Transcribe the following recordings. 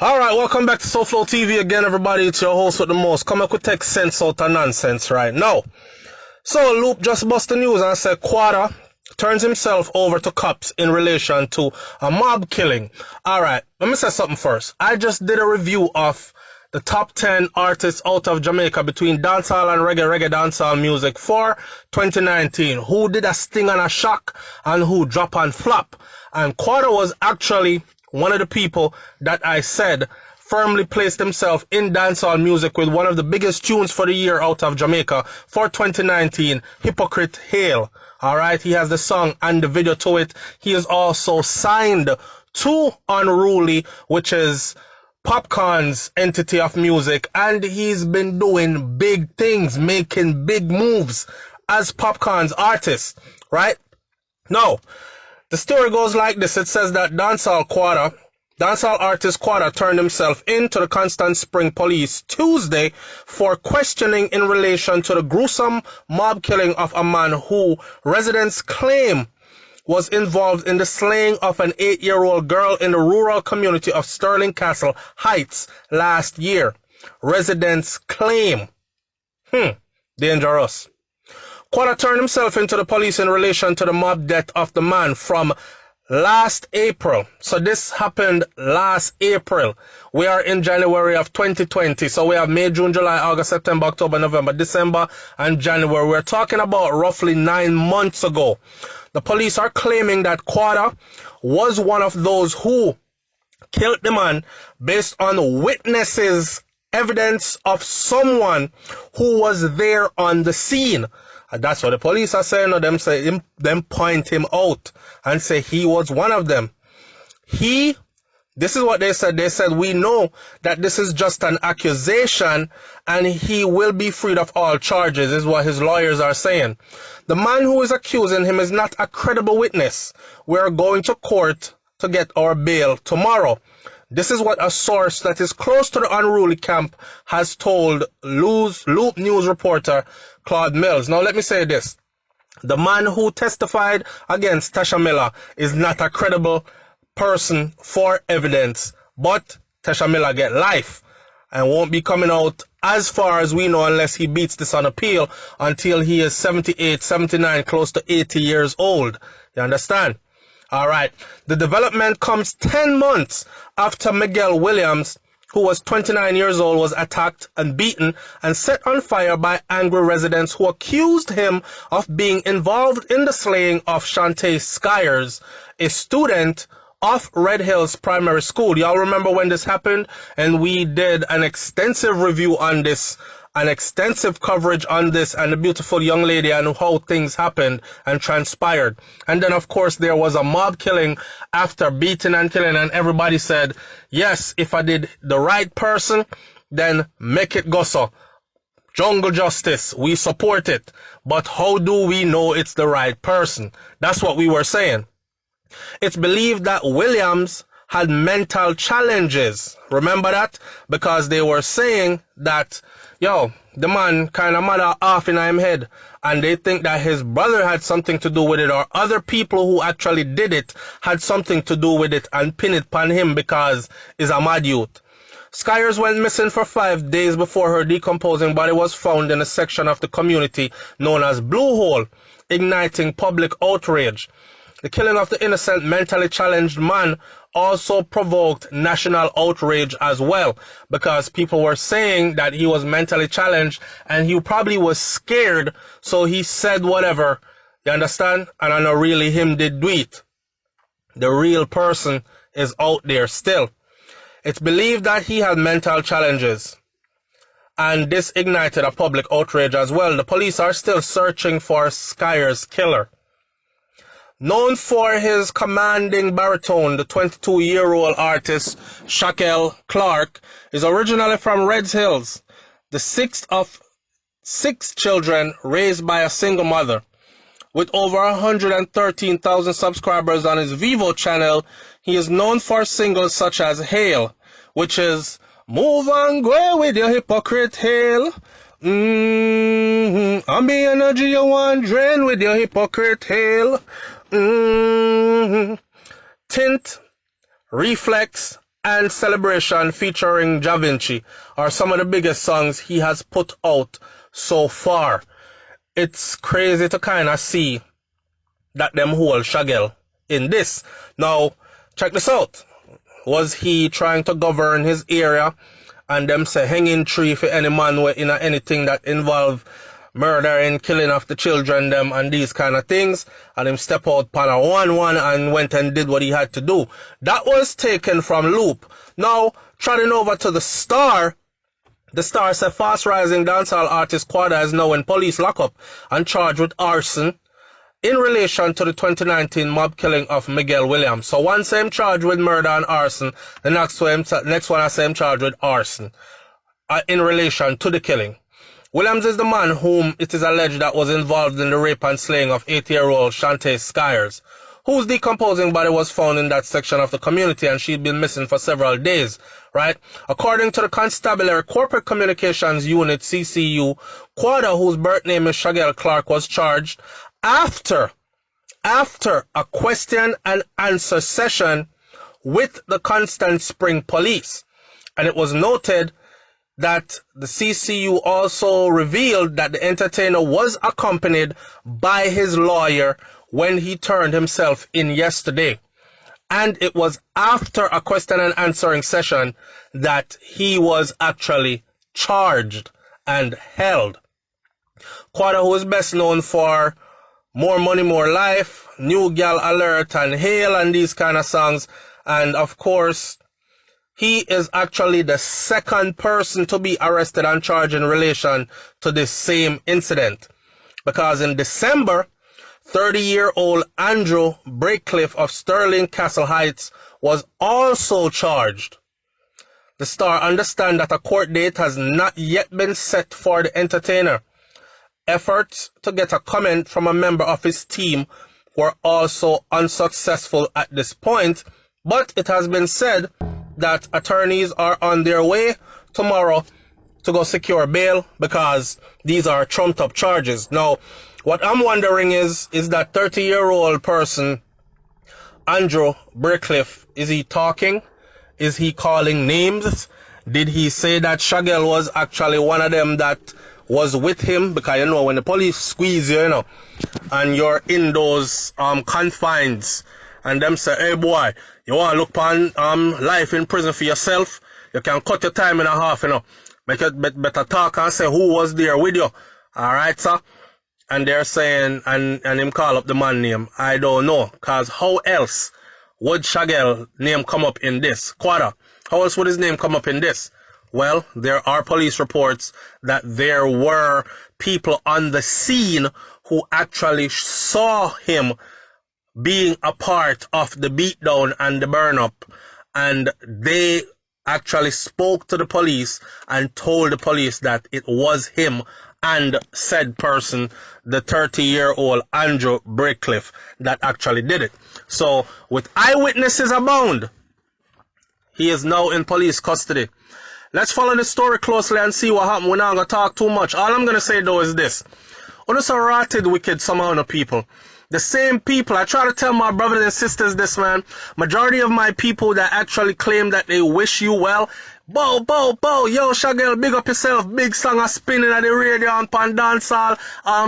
Alright, welcome back to SouFLoTV again, everybody. It's your host with the most. Come up with take sense out of nonsense right now. So, Loop just bust the news and said QUADA turns himself over to cops in relation to a mob killing. Alright, let me say something first. I just did a review of the top 10 artists out of Jamaica between dancehall and reggae dancehall music for 2019. Who did a sting and a shock and who drop and flop. And QUADA was actually one of the people that I said firmly placed himself in dancehall music with one of the biggest tunes for the year out of Jamaica for 2019, Hypocrite Hail. Alright, he has the song and the video to it. He is also signed to Unruly, which is Popcorn's entity of music, and he's been doing big things, making big moves as Popcorn's artist, right? Now, the story goes like this. It says that dancehall artist QUADA turned himself in to the Constant Spring police Tuesday for questioning in relation to the gruesome mob killing of a man who residents claim was involved in the slaying of an 8-year-old girl in the rural community of Sterling Castle Heights last year. Residents claim. Dangerous. QUADA turned himself into the police in relation to the mob death of the man from last April. So this happened last April. We are in January of 2020. So we have May, June, July, August, September, October, November, December, and January. We're talking about roughly 9 months ago. The police are claiming that QUADA was one of those who killed the man based on witnesses, evidence of someone who was there on the scene. And that's what the police are saying. Them point him out and say he was one of them. This is what they said. They said, we know that this is just an accusation and he will be freed of all charges, is what his lawyers are saying. The man who is accusing him is not a credible witness. We are going to court to get our bail tomorrow. This is what a source that is close to the Unruly camp has told Loop News reporter Claude Mills. Now let me say this. The man who testified against Tasha Miller is not a credible person for evidence, but Tasha Miller get life and won't be coming out as far as we know unless he beats this on appeal until he is 78, 79, close to 80 years old. You understand? Alright, the development comes 10 months after Miguel Williams, who was 29 years old, was attacked and beaten and set on fire by angry residents who accused him of being involved in the slaying of Shantae Skyers, a student of Red Hills Primary School. Y'all remember when this happened? And we did an extensive review on this, an extensive coverage on this and the beautiful young lady and how things happened and transpired. And then, of course, there was a mob killing after beating and killing, and everybody said, yes, if I did the right person, then make it go so. Jungle justice, we support it. But how do we know it's the right person? That's what we were saying. It's believed that Williams had mental challenges. Remember that? Because they were saying that, the man kind of mad off in him head, and they think that his brother had something to do with it, or other people who actually did it had something to do with it and pin it upon him because he's a mad youth. Skyers went missing for 5 days before her decomposing body was found in a section of the community known as Blue Hole, igniting public outrage. The killing of the innocent mentally challenged man also provoked national outrage as well, because people were saying that he was mentally challenged and he probably was scared, so he said whatever. You understand? And I know really him did do it. The real person is out there still. It's believed that he had mental challenges, and this ignited a public outrage as well. The police are still searching for Skyers' killer. Known for his commanding baritone, the 22-year-old artist Shaquille Clark is originally from Red Hills, the sixth of 6 children raised by a single mother. With over 113,000 subscribers on his Vivo channel, he is known for singles such as Hail, which is Move and Go with your hypocrite hail. I'm the energy you want drain with your hypocrite hail. Tint, Reflex, and Celebration featuring Ja Vinci are some of the biggest songs he has put out so far. It's crazy to kind of see that them hold Shagel in this. Now, check this out. Was he trying to govern his area and them say hanging tree for any man in anything that involve murder and killing of the children them and these kind of things, and him step out pan a 1-1 and went and did what he had to do. That was taken from Loop. Now, trotting over to the Star said fast rising dancehall artist QUADA is now in police lockup and charged with arson in relation to the 2019 mob killing of Miguel Williams. So one same charged with murder and arson, the next one I same charged with arson in relation to the killing. Williams is the man whom it is alleged that was involved in the rape and slaying of 8-year-old Shantae Skyers, whose decomposing body was found in that section of the community, and she'd been missing for several days, right? According to the Constabulary Corporate Communications Unit, CCU, QUADA, whose birth name is Shagel Clark, was charged after a question and answer session with the Constant Spring Police. And it was noted that the CCU also revealed that the entertainer was accompanied by his lawyer when he turned himself in yesterday. And it was after a question and answering session that he was actually charged and held. QUADA, who is best known for More Money, More Life, New Gal Alert, and Hail, and these kind of songs, and of course, he is actually the second person to be arrested and charged in relation to this same incident. Because in December, 30-year-old Andrew Breakcliffe of Sterling Castle Heights was also charged. The Star understands that a court date has not yet been set for the entertainer. Efforts to get a comment from a member of his team were also unsuccessful at this point, but it has been said that attorneys are on their way tomorrow to go secure bail because these are trumped up charges. Now, what I'm wondering is that 30-year-old person, Andrew Breakcliffe, is he talking? Is he calling names? Did he say that Shagel was actually one of them that was with him? Because you know, when the police squeeze you, you know, and you're in those confines, and them say, hey boy, you want to look upon life in prison for yourself? You can cut your time in a half, you know. Make it better talk and say who was there with you. Alright, sir? And they're saying, and him call up the man name. I don't know. Because how else would Shagel name come up in this? QUADA. How else would his name come up in this? Well, there are police reports that there were people on the scene who actually saw him being a part of the beatdown and the burn-up, and they actually spoke to the police and told the police that it was him and said person, the 30-year-old Andrew Breakcliffe, that actually did it. So, with eyewitnesses abound, he is now in police custody. Let's follow the story closely and see what happened. We're not going to talk too much. All I'm going to say, though, is this. On this rotted, wicked, some amount of people. The same people, I try to tell my brothers and sisters this, man. Majority of my people that actually claim that they wish you well. Bow, yo, Shagel, big up yourself. Big song a spinning at the radio and pan dancehall.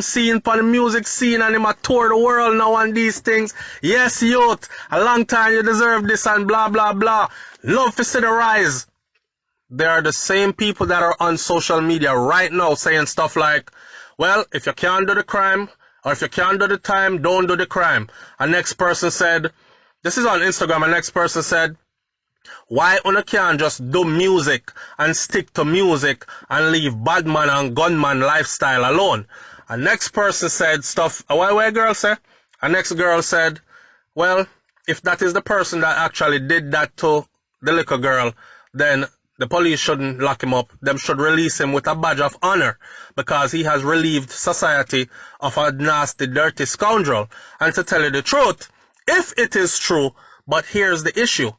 Seeing pan the music scene and him a tour the world now and these things. Yes, youth, a long time you deserve this and blah, blah, blah. Love to see the rise. They are the same people that are on social media right now saying stuff like, well, if you can't do the crime, or if you can't do the time, don't do the crime. A next person said, this is on Instagram, a next person said, why you can't just do music and stick to music and leave badman and gunman lifestyle alone? A next person said stuff, what girl say? A next girl said, well, if that is the person that actually did that to the little girl, then the police shouldn't lock him up. Them should release him with a badge of honor because he has relieved society of a nasty, dirty scoundrel. And to tell you the truth, if it is true, but here's the issue.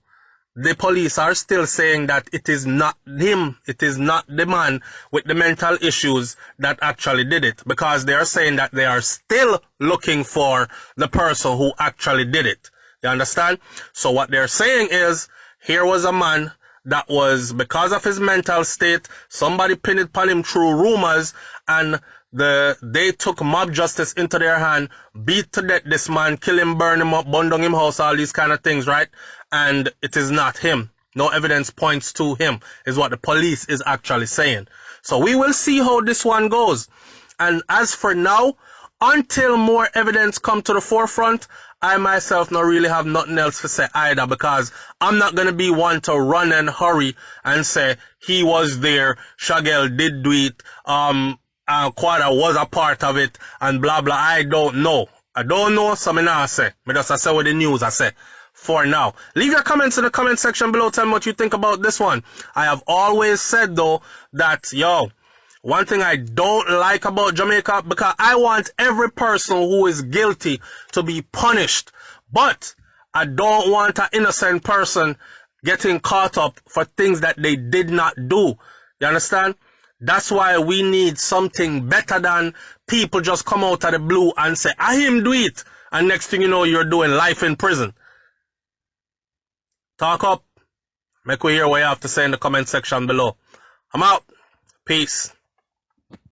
The police are still saying that it is not him, it is not the man with the mental issues that actually did it. Because they are saying that they are still looking for the person who actually did it. You understand? So what they're saying is, Here was a man that was, because of his mental state, somebody pinned it upon him through rumors, and they took mob justice into their hand, beat to death this man, kill him, burn him up, burn down him house, all these kind of things, right? And it is not him. No evidence points to him, is what the police is actually saying. So we will see how this one goes. And as for now, until more evidence come to the forefront, I myself not really have nothing else to say either, because I'm not going to be one to run and hurry and say he was there, Shagel did do it, QUADA was a part of it, and blah blah. I don't know, so me not say. Me just say what the news I say. For now, leave your comments in the comment section below. Tell me what you think about this one. I have always said though that, one thing I don't like about Jamaica, because I want every person who is guilty to be punished, but I don't want an innocent person getting caught up for things that they did not do. You understand? That's why we need something better than people just come out of the blue and say, I him do it, and next thing you know, you're doing life in prison. Talk up. Make we hear what you have to say in the comment section below. I'm out. Peace.